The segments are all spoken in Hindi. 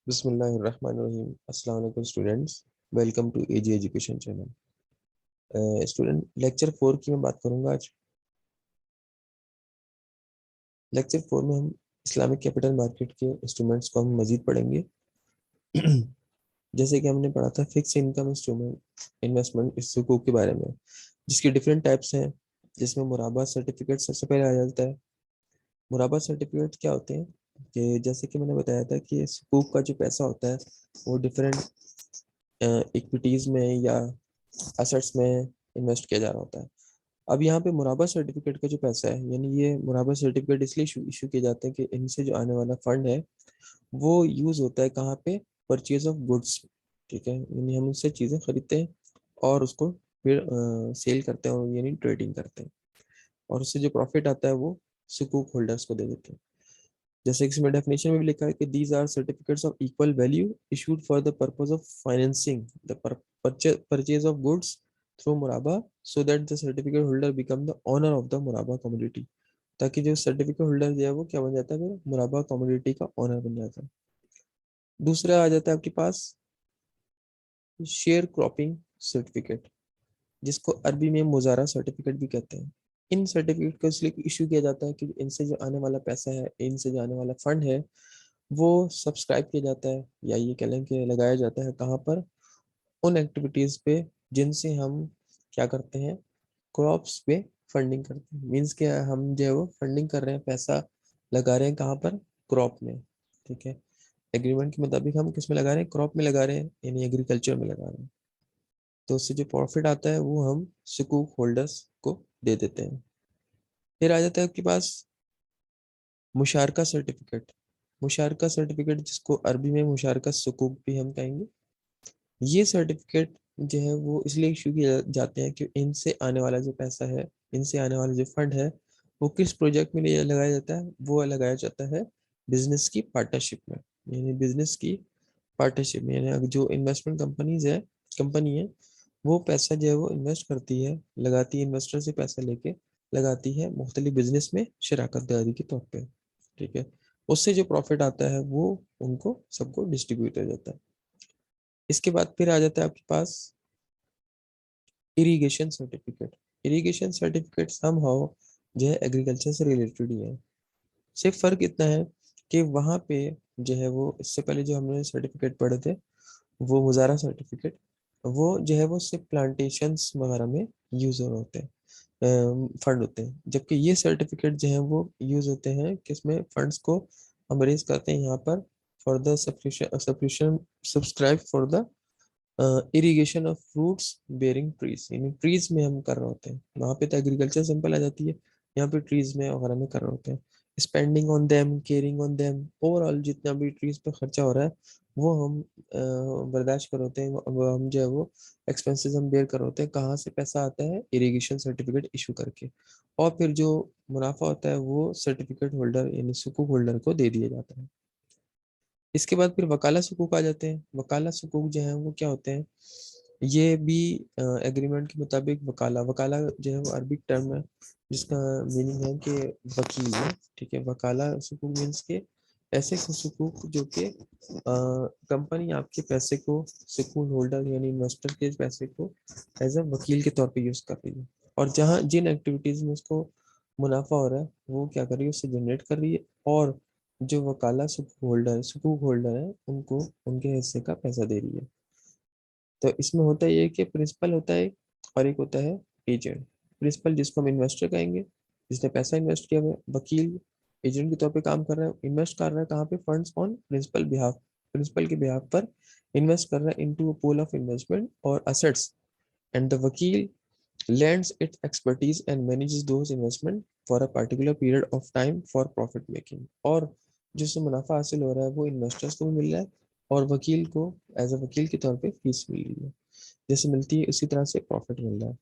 बिस्मिल्लाहिर्रहमानिर्रहीम। अस्सलाम वालेकुम students, welcome to AG education channel. Student, lecture 4 की मैं बात करूंगा आज। लेक्चर 4 में हम इस्लामिक कैपिटल मार्केट के इंस्ट्रूमेंट्स को हम मजीद पढ़ेंगे। जैसे कि हमने पढ़ा था फिक्स इनकम इंस्ट्रूमेंट इन्वेस्टमेंट इस सुकूक के बारे में, जिसकी डिफरेंट टाइप्स हैं, जिसमें मुराबा सर्टिफिकेट सबसे पहले आ जाता है। मुराबा सर्टिफिकेट क्या होते हैं कि जैसे कि मैंने बताया था कि सुकूक का जो पैसा होता है वो डिफरेंट इक्विटीज में या असेट्स में इन्वेस्ट किया जा रहा होता है। अब यहाँ पे मुराबा सर्टिफिकेट का जो पैसा है, यानी ये मुराबा सर्टिफिकेट इसलिए इशू किए जाते हैं कि इनसे जो आने वाला फंड है वो यूज होता है कहाँ पे? Purchase of goods. ठीक है, यानी हम उससे चीजें खरीदते हैं और उसको फिर सेल करते हैं, और यानी ट्रेडिंग करते हैं, और उससे जो प्रॉफिट आता है वो सुकूक होल्डर्स को दे देते हैं। जैसे कि इसमें डेफिनेशन में भी लिखा है कि these are certificates of equal value issued for the purpose of financing the purchase of goods through मुराबा, so that the certificate holder become the owner of the मुराबा कमोडिटी। ताकि जो सर्टिफिकेट होल्डर जो है वो क्या बन जाता है? फिर मुराबा कमोडिटी का ओनर बन जाता है। दूसरा आ जाता है आपके पास शेयर क्रॉपिंग सर्टिफिकेट, जिसको अरबी में मुजारा सर्टिफिकेट भी कहते हैं। इन सर्टिफिकेट को इसलिए इशू किया जाता है कि इनसे जो आने वाला पैसा है, इनसे जो आने वाला फंड है, वो सब्सक्राइब किया जाता है, या ये कह लें कि लगाया जाता है कहाँ पर? उन एक्टिविटीज पे जिनसे हम क्या करते हैं? क्रॉप्स पे फंडिंग करते हैं। मीन्स कि हम जो है वो फंडिंग कर रहे हैं, पैसा लगा रहे हैं कहाँ पर? क्रॉप में। ठीक है, एग्रीमेंट के मुताबिक हम किस में लगा रहे हैं? क्रॉप में लगा रहे हैं, यानी एग्रीकल्चर में लगा रहे हैं। तो उससे जो प्रॉफिट आता है वो हम सुकूक होल्डर्स को दे देते हैं। फिर आ जाता है आपके पास मुशारका सर्टिफिकेट। मुशारका सर्टिफिकेट, जिसको अरबी में मुशारका सुकूक भी हम कहेंगे। ये सर्टिफिकेट जो है वो इसलिए इशू किए जाते हैं कि इनसे आने वाला जो पैसा है, इनसे आने वाला जो फंड है, वो किस प्रोजेक्ट में लगाया जाता है? वो लगाया जाता है बिजनेस की पार्टनरशिप में। यानी बिजनेस की पार्टनरशिप में, यानी अगर जो इन्वेस्टमेंट कंपनी है, वो पैसा जो है वो इन्वेस्ट करती है, लगाती है, इन्वेस्टर से पैसा लेके लगाती है मुख्तलिफ बिजनेस में शराकत दारी के तौर पे। ठीक है, उससे जो प्रॉफिट आता है वो उनको सबको डिस्ट्रीब्यूट हो जाता है। इसके बाद फिर आ जाता है आपके पास irrigation certificate. Irrigation certificate somehow जो है एग्रीकल्चर से रिलेटेड ही है। सिर्फ फर्क इतना है कि वहाँ पे जो है वो, इससे पहले जो हमने सर्टिफिकेट पढ़े थे वो मुजारा सर्टिफिकेट, वो जो है वो सिर्फ प्लांटेशंस वगैरह में यूज होते हैं, फंड होते हैं। जबकि ये सर्टिफिकेट जो है वो यूज होते हैं किसमें? फंड्स को हम रेज करते हैं यहाँ पर for the subscription subscribe for the irrigation of fruits bearing trees. यानी ट्रीज में हम कर रहे होते हैं, वहाँ पे तो एग्रीकल्चर सिंपल आ जाती है, यहाँ पे ट्रीज में वगैरह में कर रहे होते हैं। Spending on them, caring on them, overall जितना भी ट्रीज पे खर्चा हो रहा है वो हम बर्दाश्त कर होते हैं, वो हम जो है वो एक्सपेंसेस हम बेयर कर होते हैं। कहाँ से पैसा आता है? इरिगेशन सर्टिफिकेट इशू करके। और फिर जो मुनाफा होता है वो सर्टिफिकेट होल्डर यानी सुकूक होल्डर को दे दिया जाता है। इसके बाद फिर वकाला सुकूक आ जाते हैं। वकाला सुकूक जो है वो क्या होते हैं? ये भी एग्रीमेंट के मुताबिक वकाला वकाला जो है वो अरबिक टर्म है, जिसका मीनिंग है कि वकील है। ठीक है, वकाला सुकूक मीन्स के ऐसे सुकूक जो कि कंपनी आपके पैसे को, सुकून होल्डर यानी इन्वेस्टर के पैसे को एज अ वकील के तौर पे यूज कर रही है, और जहाँ जिन एक्टिविटीज में उसको मुनाफा हो रहा है वो क्या कर रही है? उससे जनरेट कर रही है, और जो वकाला सुकूक होल्डर है उनको उनके हिस्से का पैसा दे रही है। तो इसमें होता ये है कि प्रिंसिपल होता है और एक होता है एजेंट। प्रिंसिपल जिसको हम इन्वेस्टर कहेंगे, जिसने पैसा इन्वेस्ट किया हुआ है। वकील एजेंट के तौर पे काम कर रहा है, इन्वेस्ट कर रहा है कहाँ पे? Funds on principal behalf, principal के बिहाफ पर इन्वेस्ट कर रहा है into a pool of investment और असेट्स। एंड द वकील lends its expertise and manages those investment for a particular period of time for profit making। और जिससे मुनाफा हासिल हो रहा है वो इन्वेस्टर्स को भी मिल रहा है, और वकील को एज अ वकील के तौर पे फीस मिल रही है। जैसे मिलती है उसी तरह से प्रॉफिट मिल रहा है।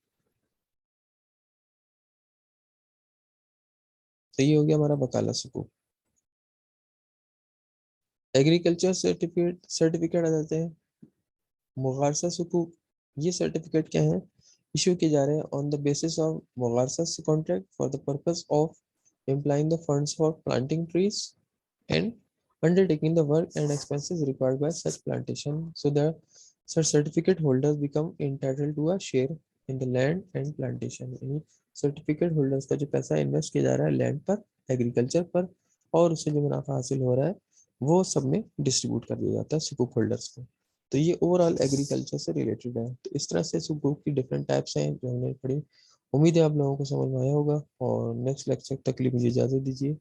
तो ये हो गया हमारा वकाला सुकूक। एग्रीकल्चर सर्टिफिकेट सर्टिफिकेट आ जाते हैं मुगारसा सुकूक। ये सर्टिफिकेट क्या है? इशू किए जा रहे हैं ऑन द बेसिस ऑफ मुगारसा contract for the purpose of implying the funds for planting trees and undertaking the work and expenses required by such plantation, so the such certificate holders become entitled to a share in the land and plantation. यानी सर्टिफिकेट होल्डर्स का जो पैसा इन्वेस्ट किया जा रहा है लैंड पर, एग्रीकल्चर पर, और उससे जो मुनाफा हासिल हो रहा है वो सब में डिस्ट्रीब्यूट कर दिया जाता है सुकूक होल्डर्स को। तो ये ओवरऑल एग्रीकल्चर से रिलेटेड है। तो इस तरह से सुकूक की डिफरेंट टाइप्स हैं जो हमने पढ़ी। उम्मीद है आप लोगों को समझ में आया होगा, और नेक्स्ट लेक्चर तक के लिए मुझे इजाज़त दीजिए।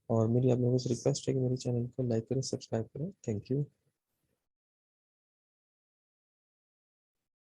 और मेरी आप लोगों से रिक्वेस्ट है कि मेरे चैनल को लाइक करें, सब्सक्राइब करें। Thank you.